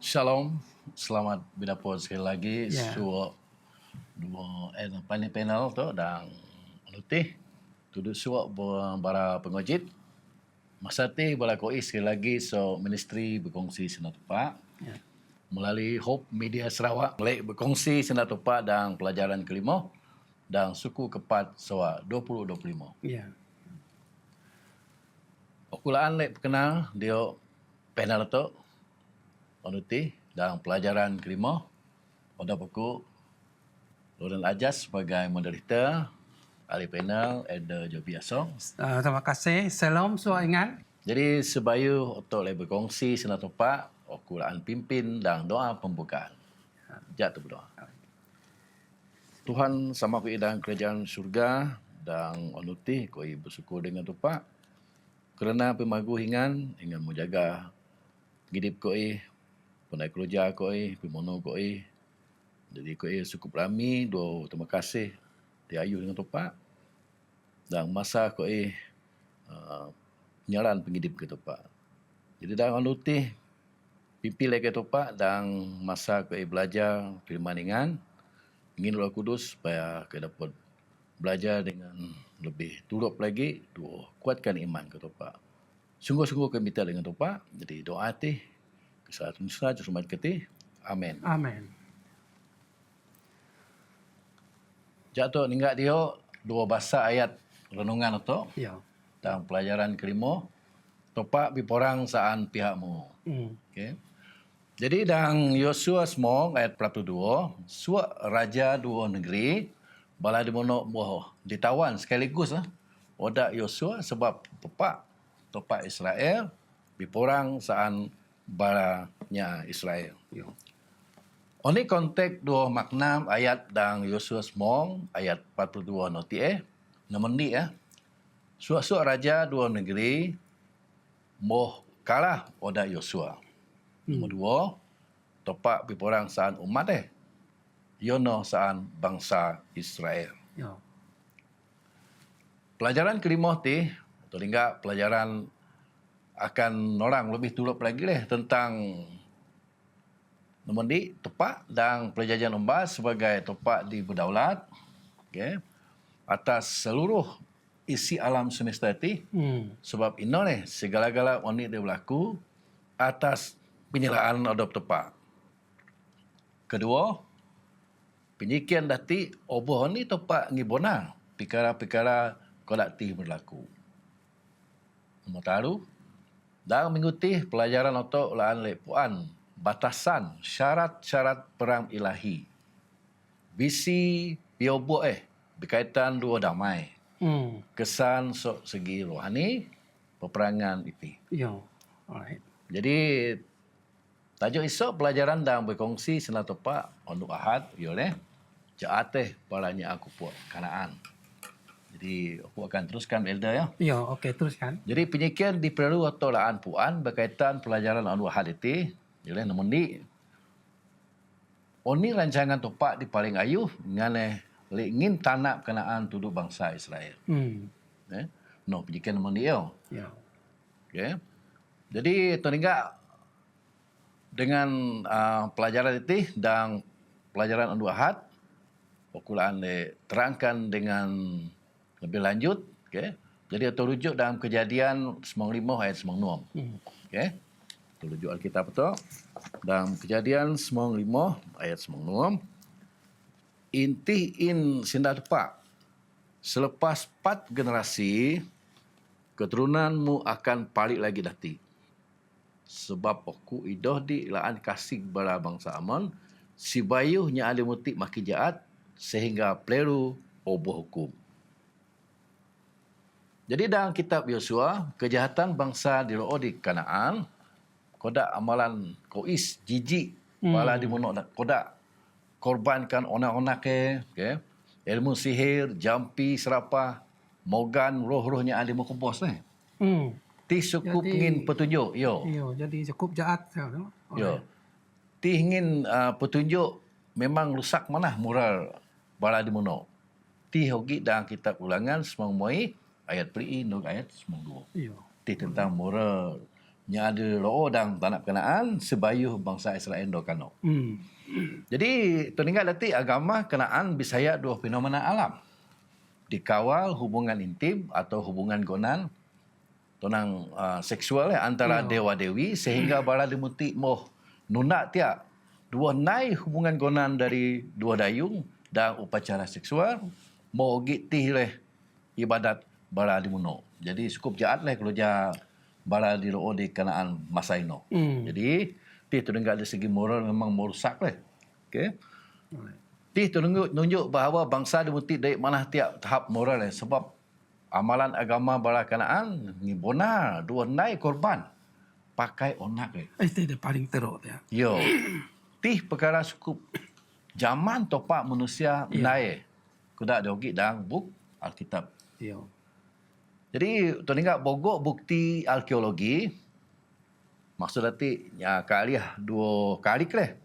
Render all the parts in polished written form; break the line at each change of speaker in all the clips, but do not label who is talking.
Shalom, selamat berdapat sekali lagi.
Ya.
So, dua panel tu dan letih tuduk suak bara pengojit. Masa ti balakoi sekali lagi so ministry berkongsi sena tepat
Ya.
melalui Hope Media Sarawak mulai berkongsi sena tepat dan pelajaran kelima dan suku kepat Sarawak 2025.
Ya.
Okulaan lek perkenal dia panel tu onuti dan pelajaran kelima pada buku Loren Ajas sebagai moderator, ahli panel, Eda Jobiaso.
Terima kasih. Salam semua ingat.
Jadi sebayu untuk berkongsi sena tepat, okulaan pimpin dan doa pembukaan. Jatuh berdoa. Tuhan sama kui dalam kerajaan syurga dan onuti kui bersyukur dengan tepat kerana pemagu hingan ingin menjaga gidip kui, penai kerja kui, pemono kui. Jadi kui cukup rami, doa terima kasih diayu dengan tepat dan masa kui penyaran pengidip ke tepat. Jadi dalam onuti pimpin lagi tepat dan masa kui belajar firman ingin Roh Kudus supaya kita dapat belajar dengan lebih turut lagi, kuatkan iman ke topak. Sungguh-sungguh kami minta dengan topak. Jadi doa hati, kesehatan sahaja selamat keti. Amin.
Amin.
Jatuh ninggak dia dua bahasa ayat renungan itu
Ya.
dan pelajaran kelima. Topak biporang saan pihakmu. Okay. Jadi dalam Yosua semua ayat 42, suak raja dua negeri bala di mono ditawan sekaligus odak Yosua sebab topak Israel biporang saan balanya Israel.
Ya.
Oni konteks dua makna ayat dalam Yosua semua ayat 42 noti namun suak raja dua negeri moh kalah odak Yosua. Nombor dua, topak biporang saan umat yono saan bangsa Israel.
Ya.
Pelajaran kelima ti, atau hingga pelajaran akan orang lebih turut lagi tentang nombor di topak dan perjanjian umbas sebagai topak di berdaulat, okay, atas seluruh isi alam semesta ti. Sebab ini segala-gala oni dia berlaku atas penyerahan adop tepat. Kedua, penyikian dati oboh ni tepat ngibona pikara-pikara kolektif berlaku. Nombor taru, dan mengikuti pelajaran otok ulaan lepuan batasan syarat-syarat perang ilahi. Visi biobo berkaitan dua damai. Kesan sok segi rohani peperangan itu.
Ya. Alright.
Jadi tajuk esok pelajaran dan berkongsi sena tepak untuk ahad yole jaateh balanya aku puak Kanaan. Jadi aku akan teruskan Elda ya.
Ya, okey teruskan.
Jadi penyikian diperlu atau laan puan berkaitan pelajaran untuk ahad itu yole namun di oni rancangan tepak di paling ayuh ngane ingin tanap Kanaan tuduh bangsa Israel. No penyikian namun dia.
Ya.
Okay. Jadi teringat dengan pelajaran itu dan pelajaran unduh ahad, okulaan terangkan dengan lebih lanjut. Okay. Jadi terujuk dalam kejadian 95 ayat 96. Okay. Terujuk Alkitab itu dalam kejadian 95 ayat 96. Inti sinda tepak. Selepas 4 generasi, keturunanmu akan balik lagi dati. Sebab aku idoh di laan kasih kepada bangsa Aman, si bayuhnya ada mutik maki jahat, sehingga peleru oboh hukum. Jadi dalam kitab Yosua, kejahatan bangsa di Kanaan, kodak amalan kois, jijik, bala di monok kodak korbankan onak-onak okay? Ilmu sihir, jampi, serapah, mogan, roh-rohnya ada mukubos Ti cukup ingin petunjuk. Yo,
jadi cukup jahat.
Yo. Ti ingin petunjuk memang rusak mana moral bala di mono. Ti hogi dalam kitab Ulangan semua ayat pri ayat 92.
Ya.
Ti tentang moral yang ada loo dan tanah Kenaan sebayuh bangsa Israel do kano. Jadi toninggal lati agama Kenaan bisaya dua fenomena alam. Dikawal hubungan intim atau hubungan gonan tonang seksual antara dewa dewi sehingga bala dimuti moh nuna tia dua nai hubungan gonan dari dua dayung dan upacara seksual mau gitih leh ibadat bala dimuno. Jadi cukup jahat leh kalau ja bala di loo di Kenaan masa ino. Jadi itu dengan dari segi moral memang merusak leh. Okey. Itu nunjuk bahawa bangsa dimuti dari mana tiap tahap moral leh sebab amalan agama bala Kenaan ni bona dua nai korban pakai onak leh.
Itu dia paling teruk ya.
Yo. Perkara cukup zaman topak manusia nai kuda dogi dang buk Alkitab.
Yo.
Jadi toningga bogok bukti arkeologi maksud nanti ya kaliah dua kali leh.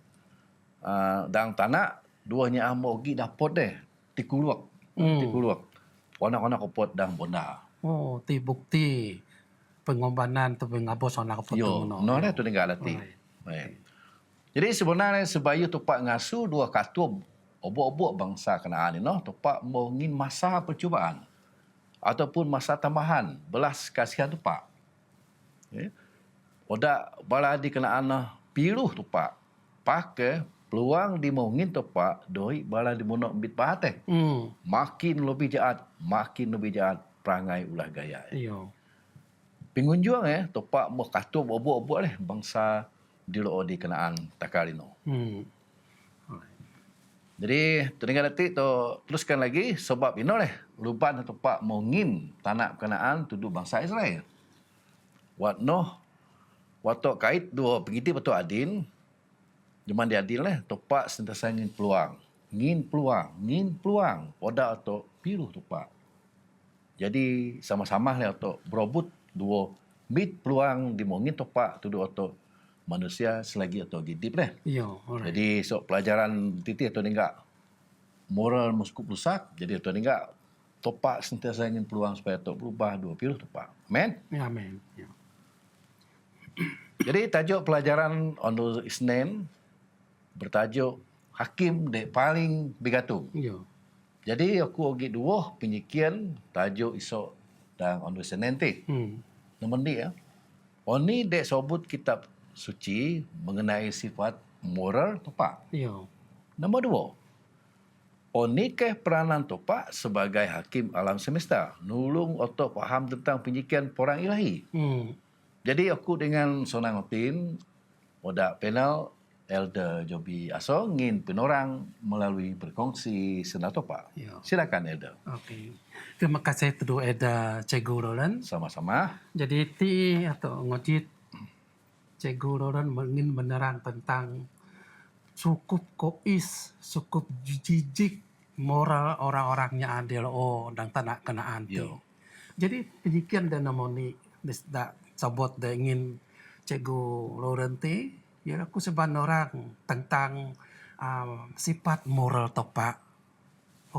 Dang tanah duanya amogi dapot deh tikuluak. Tikuluak. Wana-wana kopot dang bonda.
Oh, ti bukti pengorbanan tu pengabos anak kopot
Yo,
tu
no tu tinggal lati. Baik. Jadi sebenarnya sebayu tupak ngasu dua katub obok-obok bangsa Kenaan ini tupak mengin masa percubaan ataupun masa tambahan belas kasihan tupak. Okay. Oda bala di Kenaan piluh tupak pakai peluang di mungin tupak doi bala di monok bit bahate. Makin lebih jahat perangai ulah gaya.
Iyo.
Pengunjung tupak mau katub obok-obok leh bangsa di loo di Kenaan takalino. Jadi teringat nanti tu teruskan lagi sebab ino leh luban tupak mungin tanah Kenaan tuduh bangsa Israel. Waktu kait dua pengiti betul adin zaman dia adil leh tupak sentiasa ngin peluang oda atau piru tupak. Jadi sama-sama leh atau berobut dua mit peluang dimungin tupak tuduh atau manusia selagi atau gidip leh.
Iyo.
Jadi pelajaran titi atau enggak moral muskup rusak. Jadi atau enggak topak sentiasa ingin peluang supaya tok berubah dua pilu topak. Amen.
Ya, amen. Ya.
Jadi tajuk pelajaran on Isnin bertajuk Hakim dek paling begatung.
Iyo.
Jadi aku ogi dua penyikian tajuk esok dan on Isnin nanti. Nombor ni ya. Oni dek sobut kitab suci mengenai sifat moral topak.
Iyo.
Nombor dua, onikah peranan topak sebagai hakim alam semesta, nulung otok faham tentang penyikian porang ilahi. Jadi aku dengan Sonang Otin, odak panel Elder Jobi Aso ngin penorang melalui berkongsi senang topak.
Iyo.
Silakan Elder.
Okey. Terima kasih tu Eda Cikgu Roland.
Sama-sama.
Jadi ti atau ngojit Cikgu Roland ingin menerang tentang cukup kois, cukup jijik moral orang-orangnya adil dan tanah Kenaan.
Yo.
Jadi penyikian dan namoni dak sabot dah ingin Cikgu Roland ti ya aku seban orang tentang sifat moral topak.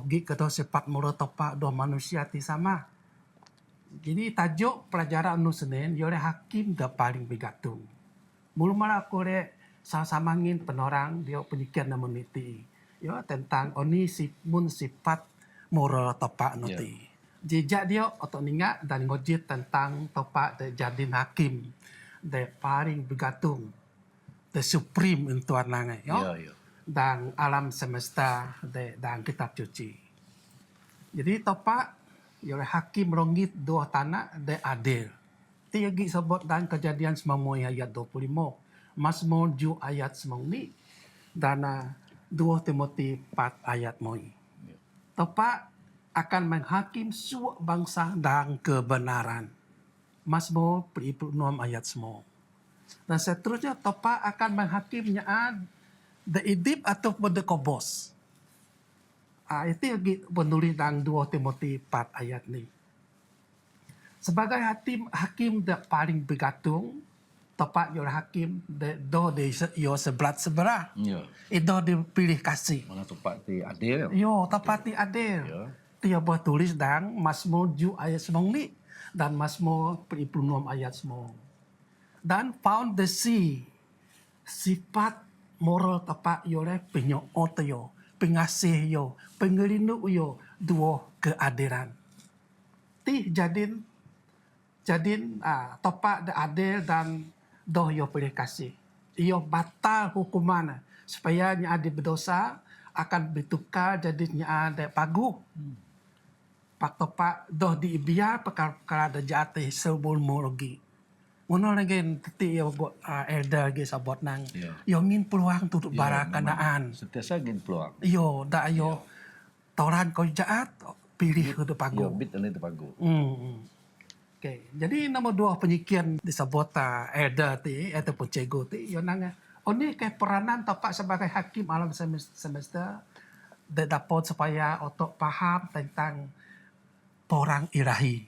Ogi kata sifat moral topak dua manusia ti sama. Jadi tajuk pelajaran nu Senin oleh hakim dah paling begatung. Mula malah aku sama-sama ngin penorang dia penyikian nama niti. Ya tentang oni sifat moral topak niti. Jejak dia atau ningat dan ngojit tentang topak de jadin hakim de paling begatung. The supreme intuan nangai.
Ya.
Dan alam semesta de dan kitab suci. Jadi topak oleh hakim rongit dua tanah de adil. Tiagi sebut dan kejadian semua ayat 25. Mazmur 7 ayat 9 dan 2 Timotius 4 ayat moi. Topak akan menghakim semua bangsa dan kebenaran. Mazmur 26 ayat 9. Dan seterusnya topak akan menghakimnya the idip atau the kobos. Itu yang penulis dalam 2 Timotius 4 ayat ni. Sebagai hakim dak paling begatung, tepat oleh hakim do de yo seberat.
Ya.
Itu dipilih kasih.
Mana topak ti adil.
Yo tepat ti adil.
Ya.
Dia buat tulis dalam Mazmur 7 ayat 9 dan Mazmur 26 ayat 9. dan foundasi sifat moral tepat yore penyoot yo, pengasih yo, pengelindung yo, dua keadilan. Ti jadin topak da adil dan doh yo pilih kasih. Iyo batal hukuman supaya nya ada berdosa akan bertukar jadinya ada pagu. Pak topak doh diibiar perkara da jati sebelum lagi. Ngono lagi teti yo buat elder lagi sabot nang. Yo ngin peluang untuk barakanaan.
Sentiasa gin peluang.
Yo dak yo toran kau jaat pilih ke pagu.
Yo bit ini pagu.
Okay. Jadi nombor 2 penyikian disebut elder ti ataupun cikgu ti yo nang oni ke peranan topak sebagai hakim alam semesta dapat supaya otak paham tentang porang ilahi.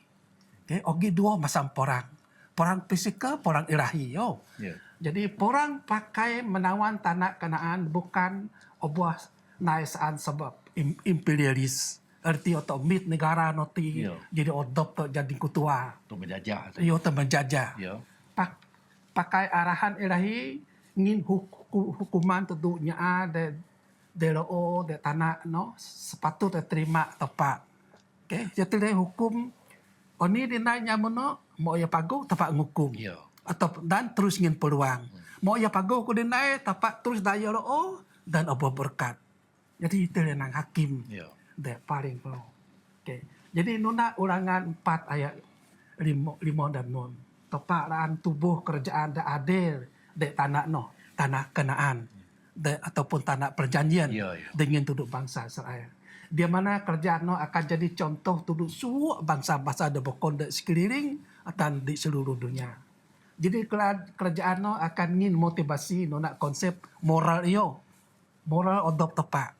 Okay. Ogi 2 macam porang. Porang fisikal, porang ilahi. Yo.
Yeah.
Jadi porang pakai menawan tanah Kanaan bukan obuah naisaan sebab imperialis. Arti otak mit negara noti jadi odop to jadi kutua.
Untuk menjajah.
Yo to menjajah.
Yo.
Pakai arahan ilahi ngin hukuman tentunya ada DLO de tanah no sepatutnya terima tepat. Okay. Jadi hukum oni dinanya mono mau ya pagu tepat ngukum.
Yo.
Atau dan terus ngin peluang. Mau ya pagu ku dinai tepat terus daya lo dan obo berkat. Jadi itu yang hakim.
Yo.
Dek paling perlu. Okay. Jadi nuna ulangan 4 ayat 5 dan nun. Teparan tubuh kerjaan da adil dek tanah no, tanah Kanaan. Ataupun tanah perjanjian dengan duduk bangsa Israel. Di mana kerjaan no akan jadi contoh duduk semua bangsa-bangsa ada bokon di sekeliling dan di seluruh dunia. Jadi kerjaan no akan ngin motivasi nuna konsep moral iyo. Moral odop tepat.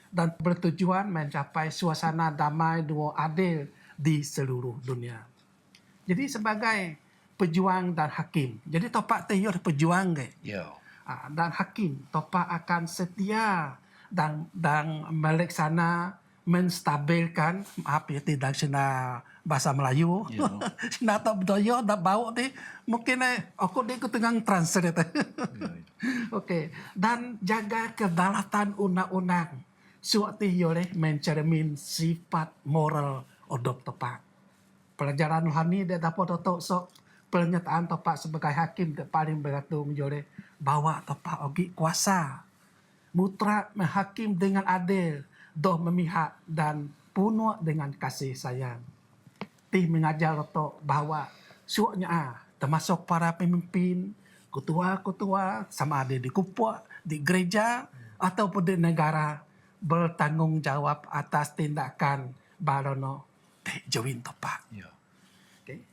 Dan bertujuan mencapai suasana damai dua adil di seluruh dunia. Jadi sebagai pejuang dan hakim. Jadi topak teh pejuang ke. Dan hakim topak akan setia dan melaksana menstabilkan maaf ya tidak sena bahasa Melayu. Sena tak bedoyo tak bau ni mungkin aku dia ketengang translate. Okey. Dan jaga kedaulatan undang-undang. Suatu oleh mencermin sifat moral odop tepat. Pelajaran rohani dia dapat otok sok pernyataan tepat sebagai hakim yang paling bergantung oleh bawa tepat ogi kuasa. Mutlak menghakim dengan adil, doh memihak dan penuh dengan kasih sayang. Ti mengajar otok bahwa suaknya termasuk para pemimpin, ketua-ketua sama ada di kupua, di gereja ataupun di negara bertanggung jawab atas tindakan barono jawin topak. Okay.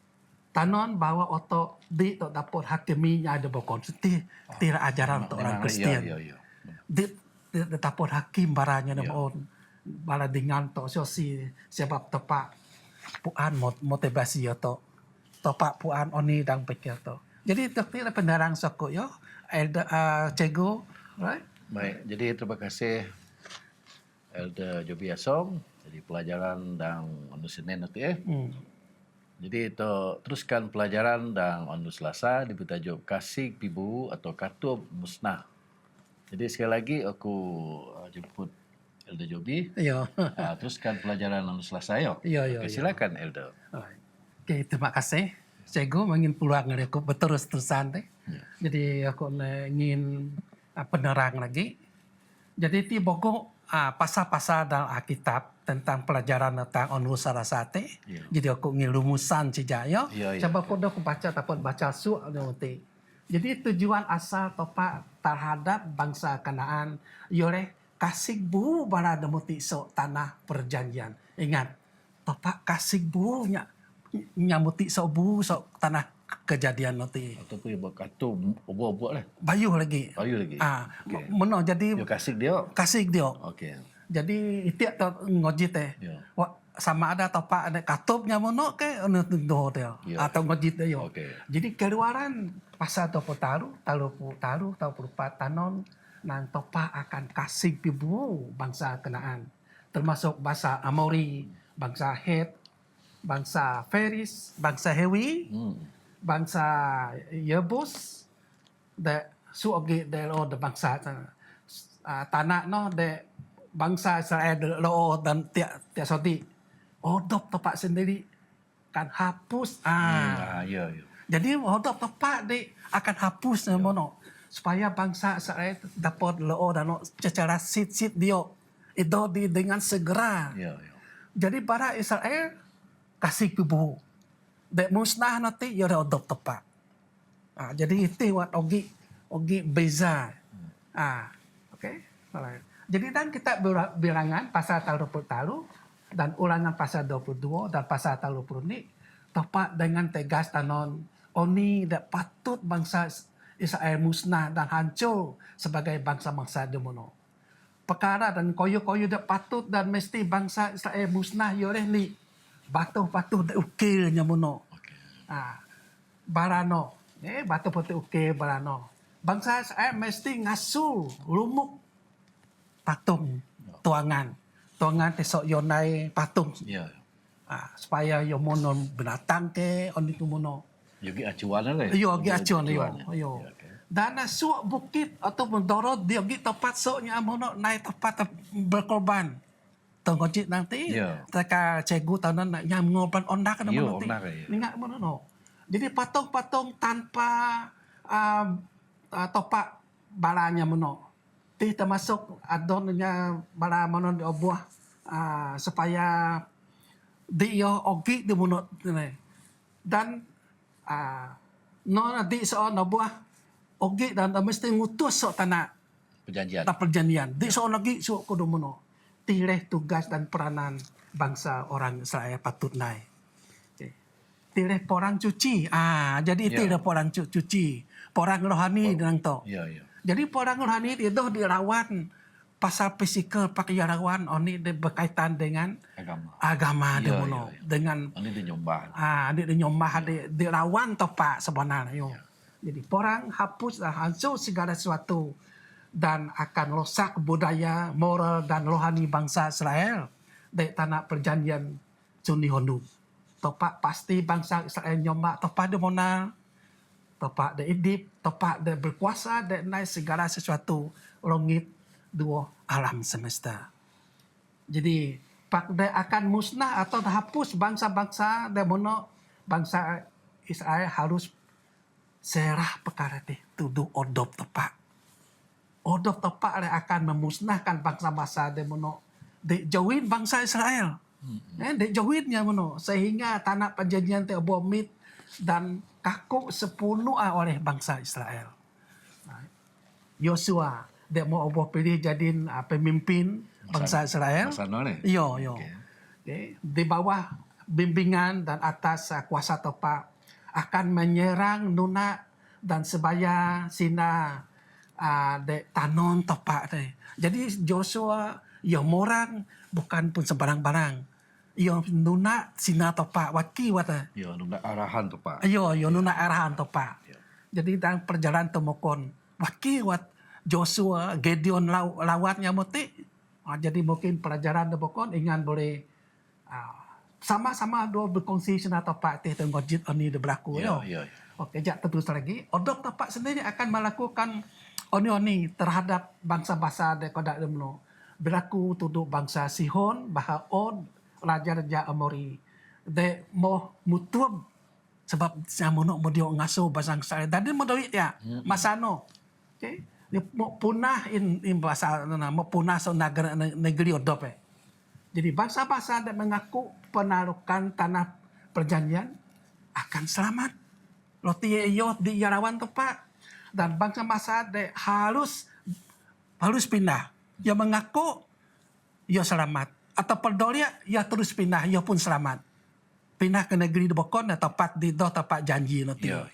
Tanon bahwa otok di to dapat hakiminya ada bokon tidak ajaran untuk orang Kristen. Di dapat hakim baranya namun bala dengan to sosi sebab topak puan motivasi otok topak puan oni dan pikir to. Jadi tidak pendarang soko yo Cego, right?
Baik, jadi terima kasih Elder Jobi Asom, jadi pelajaran dan onu Senin nanti Jadi itu teruskan pelajaran dan onu Selasa dibutajuk kasih pibu atau katub musnah. Jadi sekali lagi aku jemput Elder Jobi.
Iya.
Teruskan pelajaran onu Selasa yo.
Iya.
Silakan Elder.
Oke, terima kasih. Cego ingin peluang dari aku berterus-terusan deh. Jadi aku ingin penerang lagi. Jadi ti boko pasal-pasal dalam Alkitab tentang pelajaran tentang onu sarasate. Jadi aku ingin rumusan saja yo. Coba aku baca dapat baca nanti. Jadi tujuan asal topak terhadap bangsa Kanaan yore kasih bu bala demuti so tanah perjanjian. Ingat topak kasih bu nyamuti so bu so tanah kejadian nanti.
Ataupun yang berkatu buat lah.
Bayu lagi.
Okay.
Meno jadi
yo kasih dia. Okey.
Jadi itu ngojit sama ada topak ada katupnya mono ke do dia atau ngojit dia. Jadi keluaran pasal taru perupat tanon nang topak akan kasih pibu bangsa Kanaan termasuk bangsa Amori, bangsa Het, bangsa Feris, bangsa Hewi bangsa Yebus de suogi de lo de bangsa tanah no de bangsa Israel de lo dan tiak sodi odop tepak sendiri kan hapus
Ya, ya.
jadi odop tepak de akan hapus mono supaya bangsa Israel dapat lo dan lo secara sit dia itu dengan segera.
Ya, ya.
Jadi para Israel kasih kubu de musnah nanti ya odop tepak. Jadi itu wat ogi beza. Okey. Alright. Jadi dan kita bilangan pasal 30 dan ulangan pasal 22 dan pasal 30 ni tepat dengan tegas tanon oni dak patut bangsa Israel musnah dan hancur sebagai bangsa-bangsa demono. Perkara dan koyo-koyo dak patut dan mesti bangsa Israel musnah yo ni batu-batu dak ukilnya mono. Barano batu-batu ukil barano. Bangsa Israel mesti ngasuh lumuk patung tuangan tesok yonai patung
Ya.
supaya yo mono binatang ke on itu mono
Yogi acuan lah.
yo gi acuan yo
Ya, okey.
dan suak bukit atau mendorot dia gi tempat soknya mono naik tempat berkorban tongkojit nanti
Ya.
teka cegu tahunan nak nyam ngorban ondak kan
Yo,
nanti
ondak, ya.
ingat mono no jadi patung-patung tanpa topak balanya mono ti termasuk adonnya bala mono di obuah supaya dia ogi di mono dan no di so no buah ogi dan mesti ngutus sok tanah
Perjanjian.
perjanjian di so lagi so kudu mono tileh tugas dan peranan bangsa orang Israel patut naik tileh porang cuci jadi
Ya.
tileh porang cuci porang rohani dengan to
Ya, ya.
jadi porang rohani itu dilawan pasal fisikal pakai rawan oni berkaitan dengan agama
Ya,
demono
ya, ya.
dengan
Ini dia nyombah.
dia nyombah dia lawan topak sebenarnya yo. Jadi porang hapus dan hancur segala sesuatu dan akan rosak budaya, moral dan rohani bangsa Israel di tanah perjanjian Suni Hondu. Topak pasti bangsa Israel nyombah topak de mona, topak de idip, topak de berkuasa de naik segala sesuatu langit dua alam semesta. Jadi pak de akan musnah atau hapus bangsa-bangsa de mono bangsa Israel harus serah perkara teh tuduh odop tepak. Odop tepak akan memusnahkan bangsa-bangsa de mono dijauhin bangsa Israel. Dijauhinnya mono sehingga tanah perjanjian teh bomit dan kaku sepenuh oleh bangsa Israel. Yosua dia mau oboh pilih jadiin pemimpin bangsa Israel.
Masa noleh.
Yo. Okay. Di bawah bimbingan dan atas kuasa topak akan menyerang Nuna dan sebaya Sina de tanon topak deh. Jadi Joshua yo morang bukan pun sembarang-barang. Yo Nuna Sina topak waki wata.
Ya, nunda arahan tu Pak.
Yo Nuna arahan topak.
Ya.
Jadi dalam perjalanan temokon waki wat Joshua Gideon lawatnya moti. Jadi mungkin pelajaran temokon ingat boleh sama-sama dua berkongsi sena topak teh tenggojit oni de berlaku yo.
Ya.
Okey, jak terus lagi. Odok topak sendiri akan melakukan oni terhadap bangsa-bangsa de kodak demno. Berlaku tuduh bangsa Sihon, bahar On, raja-raja Amori. De mo mutuab sebab samono mo dio ngaso basang saya. Dan dia mo dawit ya, masano. Okey. Dia mo punah in bahasa mo punah so negeri odop Jadi bangsa-bangsa yang mengaku penarukan tanah perjanjian akan selamat. Loti yo di Yarawan tepat dan bangsa-bangsa harus pindah. Yang mengaku yo selamat atau peduli ya terus pindah yo pun selamat. Pindah ke negeri di Bokon atau tepat di do tepat janji nanti.
Ya.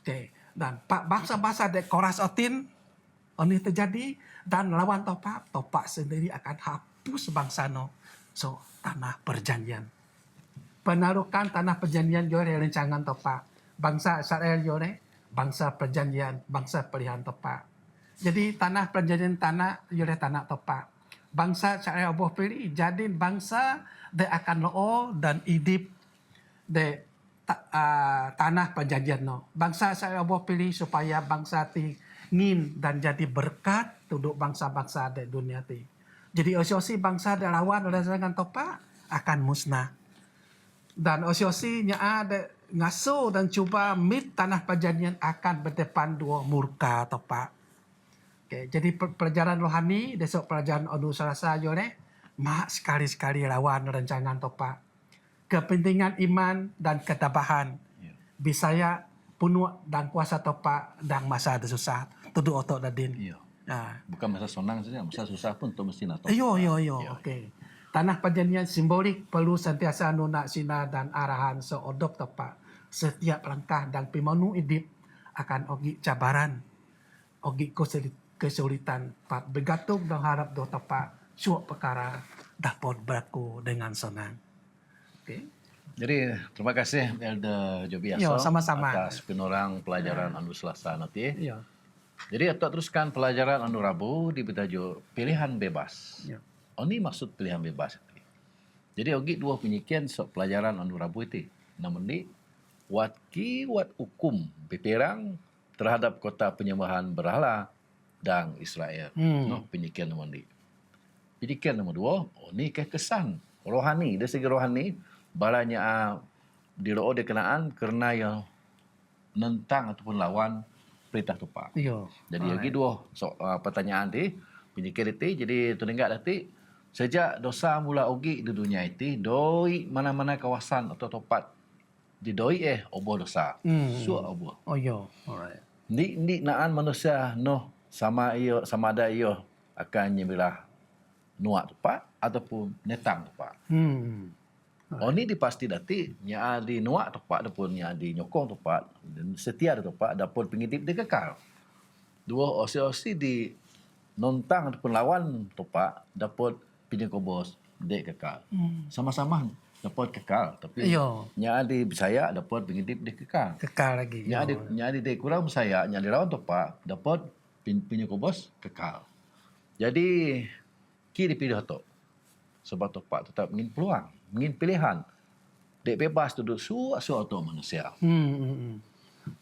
Okey. Dan bangsa-bangsa de Koras Otin ini terjadi dan lawan topak sendiri akan hapus bangsa no. So tanah perjanjian. Penarukan tanah perjanjian jore rencangan topak. Bangsa Israel jore bangsa perjanjian, bangsa pilihan topak. Jadi tanah perjanjian tanah jore tanah topak. Bangsa Israel oboh pilih jadi bangsa de akan loo dan idip de tanah perjanjian no. Bangsa saya Allah pilih supaya bangsa ti ngin dan jadi berkat untuk bangsa-bangsa di dunia ti. Jadi osiosi bangsa ada lawan oleh dengan topa akan musnah. Dan osiosi nya ada ngaso dan cuba mit tanah perjanjian akan berdepan dua murka topa. Okay, jadi pelajaran rohani besok pelajaran odu selasa jole mak sekali-sekali lawan rancangan topa. Kepentingan iman dan ketabahan. Bisaya penuh dan kuasa topa dan masa ada susah. Tuduh otok dadin.
Iya.
Nah.
Bukan masa senang saja, masa susah pun tu mesti nak tahu.
Iyo. Okey. Tanah perjanjian simbolik perlu sentiasa nuna sina dan arahan seodop topa. Setiap langkah dan pimanu idip akan ogi cabaran. Ogi kesulitan. Pat bergantung dan harap do topa suap perkara dapat berlaku dengan senang. Okay.
Jadi terima kasih Elder Jobiaso
Yo, sama-sama.
atas penorang pelajaran anu Selasa nanti.
Iya.
Jadi atok teruskan pelajaran anu Rabu di bertajuk pilihan bebas.
Iya.
Ini maksud pilihan bebas. Jadi ogi dua penyikian sok pelajaran anu Rabu itu. Namun ni wat hukum beperang terhadap kota penyembahan berhala dan Israel. No penyikian nomor ni. Penyikian nomor 2, ni kesan rohani, dari segi rohani balanya di roh dikenaan kerana yang nentang ataupun lawan perintah tupak.
Iya.
Jadi lagi dua pertanyaan ti, penyikir itu, jadi tuningkat nanti sejak dosa mula ugi di dunia itu, doi mana-mana kawasan atau tempat di doi oboh dosa. Suak oboh.
Oh iya. Alright.
Ni naan manusia noh sama ada iyo akan nyemilah nuak tupak ataupun netang tupak. Oh ni dipasti dati nya di nuak tepat ataupun nya di nyokong tepat dan setia tepat dapat pengidip dia kekal. Dua osi-osi di nontang ataupun lawan tepat dapat pinjekobos dia kekal. Sama-sama dapat kekal tapi nya di saya dapat pengidip dia kekal.
Kekal lagi.
Nya di kurang saya nya di lawan tepat dapat pinjekobos kekal. Jadi ki dipilih tu. Sebab tepat tetap ingin peluang, ingin pilihan. Dek bebas duduk suatu manusia.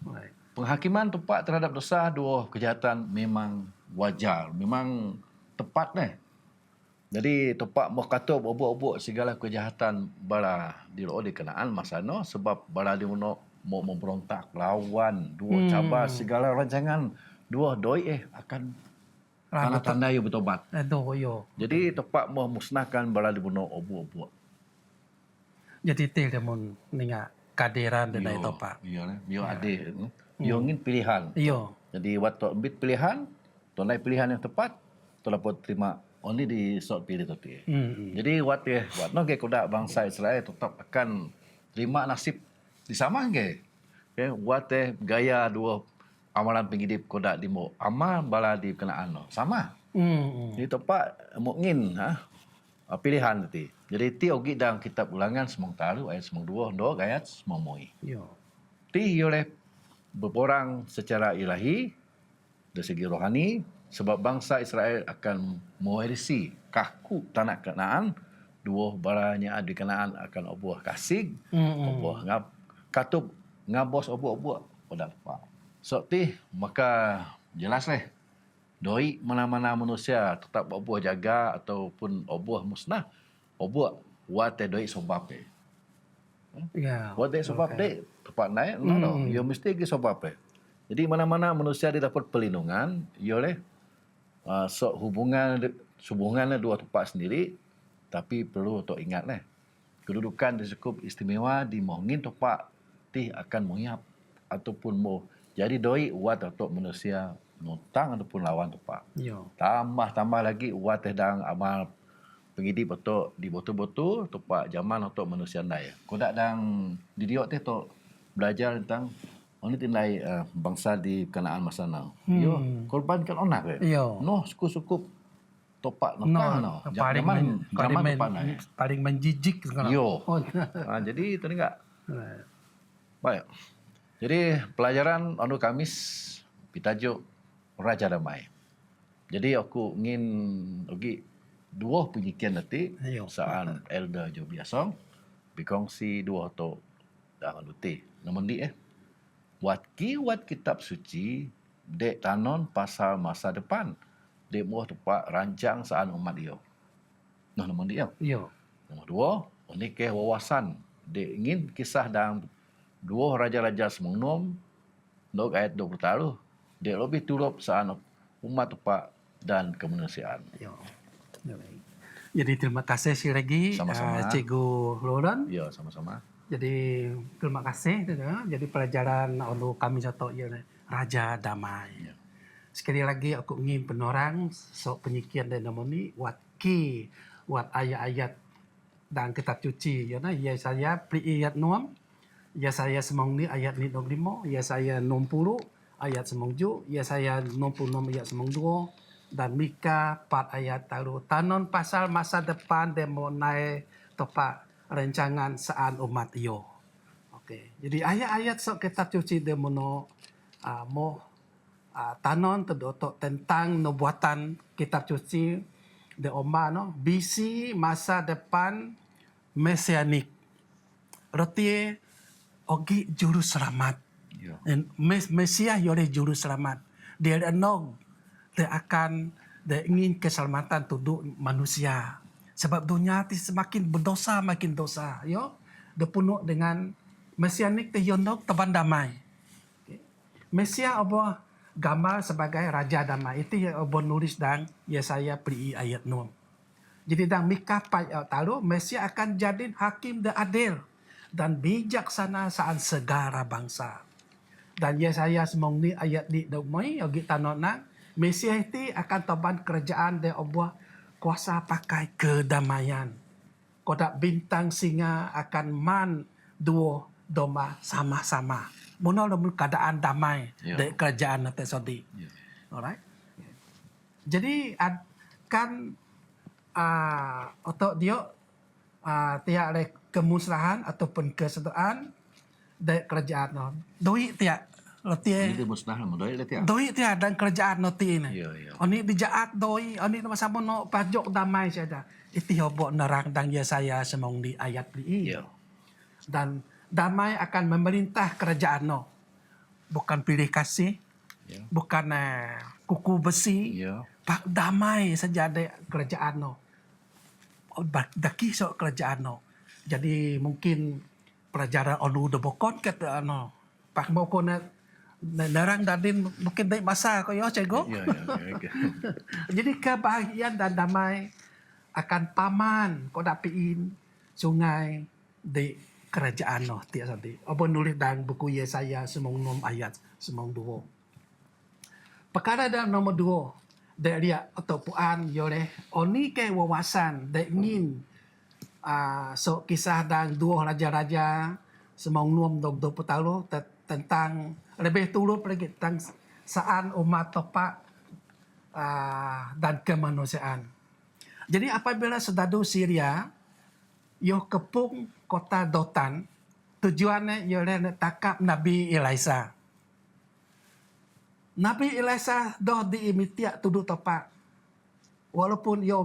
Right.
Penghakiman tepat terhadap dosa dua kejahatan memang wajar, memang tepat ni. Jadi tepat mau kata obok-obok segala kejahatan bala di roh dikenaan masa no sebab bala di mau memberontak lawan dua cabar segala rancangan dua doi akan tanda-tanda yang bertobat.
Aduh, yo.
Jadi tepat mau musnahkan bala dibunuh obu-obu.
Jadi til dia mun ninga kadiran dan itu pak.
Iya lah. Yo ade. Yo ingin pilihan.
Iyo.
Jadi waktu ambil pilihan, tonai pilihan yang tepat, tu dapat terima only di sort pilih tu. Jadi waktu ke kuda bangsa Israel tetap akan terima nasib di sama ke. Okay, waktu gaya dua amalan pengidip kodak di mo amal bala di kenaan no sama. Jadi tepat mungkin pilihan nanti. Jadi ti ogi dalam kitab Ulangan semang talu ayat semang 2 ayat semang moi.
Yo.
Ti oleh berperang secara ilahi dari segi rohani sebab bangsa Israel akan mewarisi kaku tanah Kanaan dua balanya di Kanaan akan obuah kasih obuah katup ngabos obuah pada apa. So ti maka jelas doi mana-mana manusia tetap obuah jaga ataupun obuah musnah obuah wate doi sobab
Ya.
wate sobab tepat naik no yo mesti ke sobab jadi mana-mana manusia dia dapat perlindungan yo so hubungan dua tempat sendiri tapi perlu untuk ingat kedudukan dia cukup istimewa di mohongin tempat ti akan mengiap ataupun mau jadi doi uat untuk manusia nutang ataupun lawan tepat.
Yo.
Tambah lagi uat dan amal pengidip untuk di betul-betul tepat zaman untuk manusia lain. Kodak dan didiok teh tu belajar tentang ini tinlai bangsa di Kanaan masa now. Yo korbankan onak
Yo.
No suku-suku topak nutang no. Zaman
paling menjijik sekarang.
Yo. Jadi itu enggak. Baik. Jadi pelajaran anu Kamis pitajuk Raja Damai. Jadi aku ingin bagi dua penyikian nanti saan Elder Jobiaso berkongsi dua atau dah maluti. Nombor di wat kitab suci dek tanon pasal masa depan. Dek muah tepat rancang saan umat dia. Nah, nombor dia.
Yo.
Nombor dua, ini ke wawasan. Dek ingin kisah dalam dua raja-raja semengnom, nok ayat 20 taruh. Dek lebih tulup saan umat tepat dan kemanusiaan.
Yo. Jadi terima kasih si Regi,
Sama-sama.
Cikgu Loren.
Ya, sama-sama.
Jadi terima kasih. Jadi pelajaran anu kami satu ya Raja Damai.
Ya.
Sekali lagi aku ingin penorang sok penyikian dan namoni wat ayat-ayat dan kitab suci ya na ya saya pri ayat 6 ya saya semong ni ayat ni 65 ya saya 60 ayat semong ju ya saya 66 ayat semong 2 dan Mika 4 ayat taru tanon pasal masa depan demonai tepat rencangan saan umat yo. Okey. Jadi ayat-ayat sok kitab suci demono mo tanon terdotok tentang nubuatan kitab suci de Oma no bisi masa depan mesianik. Roti ogi juru selamat.
Ya.
Mesia yore juru selamat. Dia enog dia akan dia ingin keselamatan tuduk manusia. Sebab dunia ti semakin berdosa makin dosa, yo. Dia penuh dengan mesianik te yonok teban damai. Mesia apa gambar sebagai raja damai. Itu yang apa nulis dan Yesaya pri ayat 6. Jadi dan Mika taruh Mesia akan jadi hakim dan adil dan bijaksana saat segala bangsa. Dan Yesaya semong ni ayat di domai yogi tanona Mesia itu akan teban kerajaan dan Allah kuasa pakai kedamaian. Kodak bintang singa akan man dua doma sama-sama. Mono dalam keadaan damai
Ya.
dari kerajaan nanti sodi.
Ya.
Alright. Jadi kan otak dia tiap ada kemusnahan ataupun kesejahteraan dari kerajaan no. Doi tiap letih
Ini musnah nama doi lah tiap.
doi tiap dan kerajaan noti ini.
Ya, ya.
Oni dijaat doi, oni sama no pajok damai saja. Itu hobok nerang dan Yesaya semong di ayat ini.
Ya.
Dan damai akan memerintah kerajaan no. Bukan pilih kasih,
Ya.
bukan kuku besi,
Ya.
pak damai saja ada kerajaan no. Daki sok kerajaan no. Jadi mungkin pelajaran onu de bokon kata no. Pak bokon nerang dadin mungkin dari masa ko yo cikgu.
Ya, ya. Ya.
Jadi kebahagiaan dan damai akan paman ko dapiin sungai di kerajaan no tiap santi. Apa nulis dalam buku Yesaya semong 6 ayat semong 2. Perkara dalam nomor 2 dari dia atau puan yole oni ke wawasan de ingin so kisah dan dua raja-raja semong 6 20 tahun tentang lebih turut lagi tentang saan umat topak dan kemanusiaan. Jadi apabila sedadu Syria yo kepung kota Dotan, tujuannya ialah nak tangkap Nabi Elisa. Nabi Elisa dah diimitiak tuduh tepat. Walaupun yo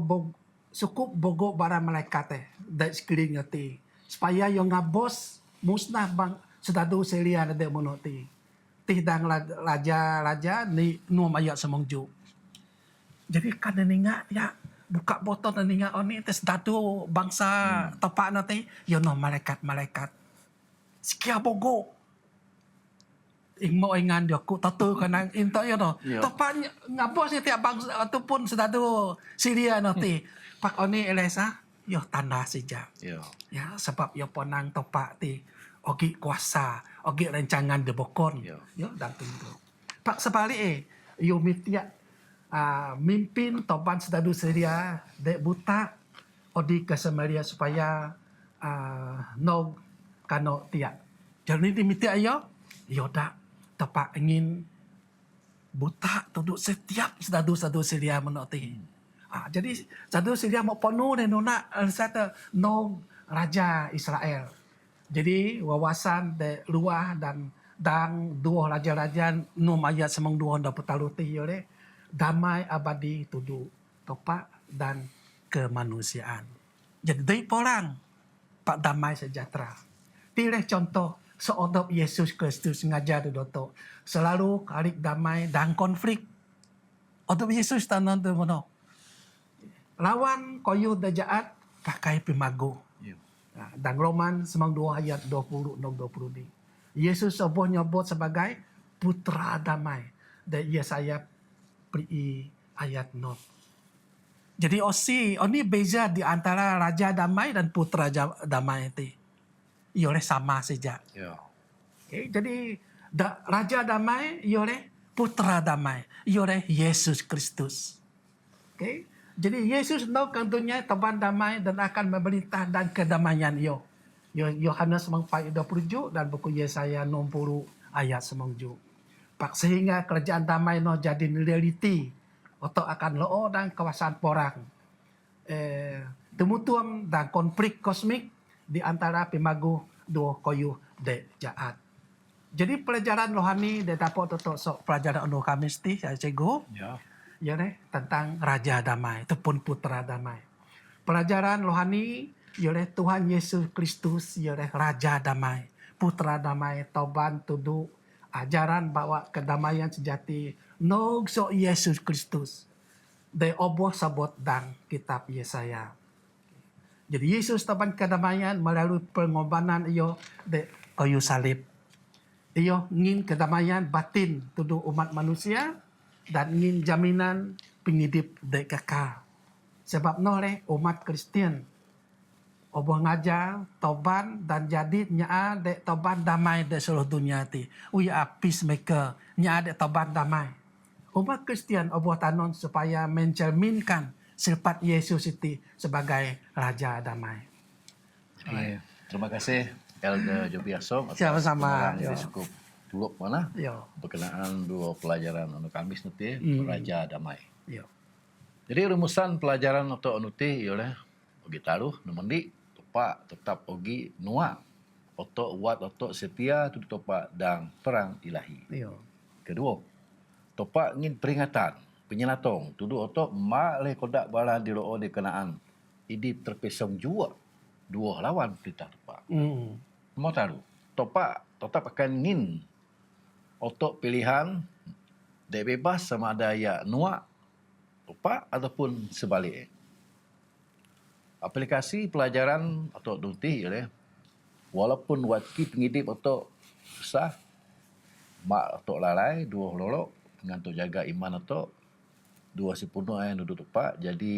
cukup bogok barang malaikat dari sekeliling ti. Supaya yo ngabos musnah bang sedadu Syria ada monoti. Tihdang raja ni nuam ayat semongju. Jadi kan ninga ya buka botol dan ninga oni tes dadu bangsa tepak nanti yo no malaikat sekia bogo ingmo ingan dia ku tatu kanang into yo no
Ya.
tepak ngapos ni tiap bangsa ataupun sedadu Syria nanti pak oni Elisa yo tanda saja
Ya.
ya sebab yo ponang tepak ti ogi kuasa ogi rancangan de bokon
Ya.
yo dan tentu pak sebalik yo mitiak mimpin topan sedadu Syria dek buta odi ke Samaria supaya nog kano tiak. Jadi dimiti ayo dak tepak ingin buta tuduk setiap sedadu Syria menoti. Jadi sedadu Syria mau penuh dan nona satu nog raja Israel. Jadi wawasan de luah dan dua raja-raja num ayat semang 220 oleh damai abadi tudu topak dan kemanusiaan. Jadi dari orang pak damai sejahtera. Pilih contoh seodop Yesus Kristus ngajar tu doto. Selalu kalik damai dan konflik. Odop Yesus tanan tu mono. Lawan koyu dajaat pakai pimagu.
Ya.
Dan Roman 92 ayat 20 dan 20 ni. Yesus oboh nyebut sebagai putra damai. Dan Yesaya pri ayat 0. Jadi ini beza di antara raja damai dan putra damai itu. Ia sama saja.
Ya.
Okay, jadi raja damai ia putra damai. Ia Yesus Kristus. Okay? Jadi Yesus tahu tentunya Tuhan damai dan akan memerintah dan kedamaian ia. Yohanes 4:27 dan buku Yesaya 60 ayat 9. Pak sehingga kerajaan damai no jadi realiti. Atau akan loo dan kawasan porang. Temutuam dan konflik kosmik di antara pimagu dua koyu de jahat. Jadi pelajaran rohani dia dapat untuk pelajaran untuk kami saya cikgu.
Ya.
Ya tentang Raja Damai ataupun Putra Damai. Pelajaran rohani oleh Tuhan Yesus Kristus oleh Raja Damai, Putra Damai, Toban tuduh ajaran bahawa kedamaian sejati nogso Yesus Kristus. De oboh sabot dan kitab Yesaya. Jadi Yesus Tuhan kedamaian melalui pengorbanan iyo de kayu salib. Iyo ingin kedamaian batin tuduh umat manusia dan ingin jaminan penghidup de kekal. Sebab noleh umat Kristian oboh ngajar toban dan jadi nya de toban damai de seluruh dunia ti. Uya peacemaker nya de toban damai. Umat Kristian oboh tanon supaya mencerminkan sifat Yesus itu sebagai Raja Damai.
Jadi, terima kasih Elder Jobi Asong atas
Sama-sama.
penerangan yang cukup tuluk mana
Yo.
berkenaan dua pelajaran anu Kamis nanti Raja Damai.
Yo.
Jadi rumusan pelajaran atau anuti ialah ogi taruh nemendi topak tetap ogi nua oto wat oto setia tu topak dan perang ilahi.
Yo.
Kedua, topak ngin peringatan penyenatong tudu oto mak le kodak bala di roo di kenaan idip terpesong jua dua lawan kita topak. Mau taruh topak tetap akan ngin oto pilihan de bebas sama ada ya nua topak ataupun sebaliknya. Aplikasi pelajaran atau duti ialah walaupun waki pengidip atau besar mak atau lalai dua lolok dengan tu jaga iman atau dua sepenuh yang duduk tepat jadi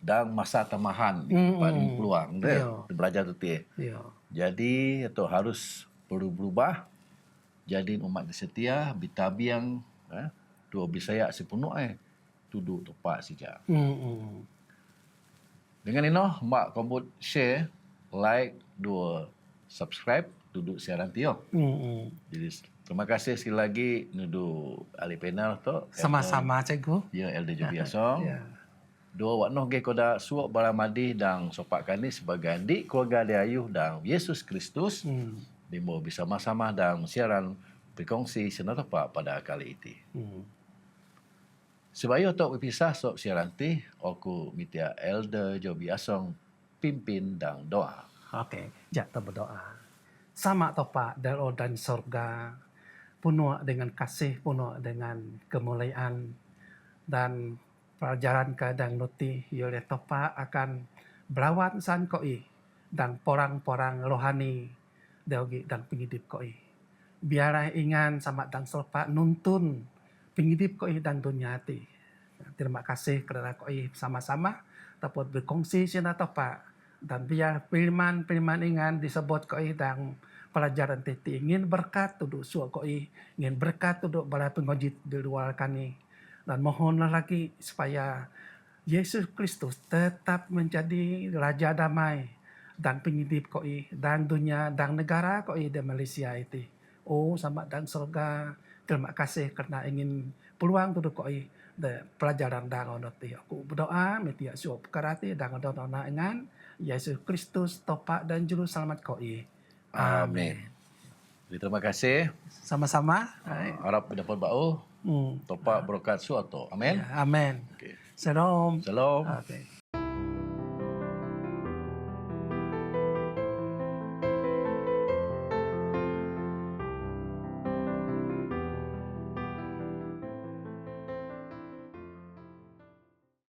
dan masa tamahan di paling peluang deh belajar tu
Yo.
jadi atau harus berubah jadi umat setia bitabiang dua bisaya sepenuh duduk tepat saja. Dengan ini mak kombut share like dua subscribe duduk siaran tio. Jadi terima kasih sekali lagi nudu ahli panel tu.
Sama-sama cikgu.
Ya Elder Jobi Asong.
Ya.
Dua waknoh ge koda suak balamadi dan sopak kani sebagai adik keluarga Diayuh dan Yesus Kristus. Dimbo bisa sama-sama dan siaran berkongsi senatopa pada kali ini. Sebaya untuk berpisah sok siaran ti, aku mitia Elder Jobi Asong pimpin dan doa.
Okey, kita berdoa. Sama topa dalo dan sorga, penuh dengan kasih, penuh dengan kemuliaan dan pelajaran kadang nuti oleh topa akan belawan san koi dan porang-porang rohani deogi dan pengidip koi. Biarlah ingan sama dan sorpa nuntun pengidip koi dan dunia ti. Terima kasih kerana koi sama-sama dapat berkongsi sina topa dan biar firman-firman ingan disebut koi dan pelajaran titi ingin berkat untuk suak koi, ingin berkat untuk bala pengojit di luar kani. Dan mohonlah lagi supaya Yesus Kristus tetap menjadi Raja Damai dan penghidup koi dan dunia dan negara koi di Malaysia itu. Oh sama dan surga, terima kasih kerana ingin peluang untuk koi de pelajaran dan onoti. Aku berdoa metia suap karate dan onona ingan Yesus Kristus topak dan juru selamat koi.
Amin. Jadi, terima kasih.
Sama-sama.
Harap dapat bau. Topak berkat suatu. Amin.
Ya, amin.
Okay.
Shalom.
Shalom.
Okay.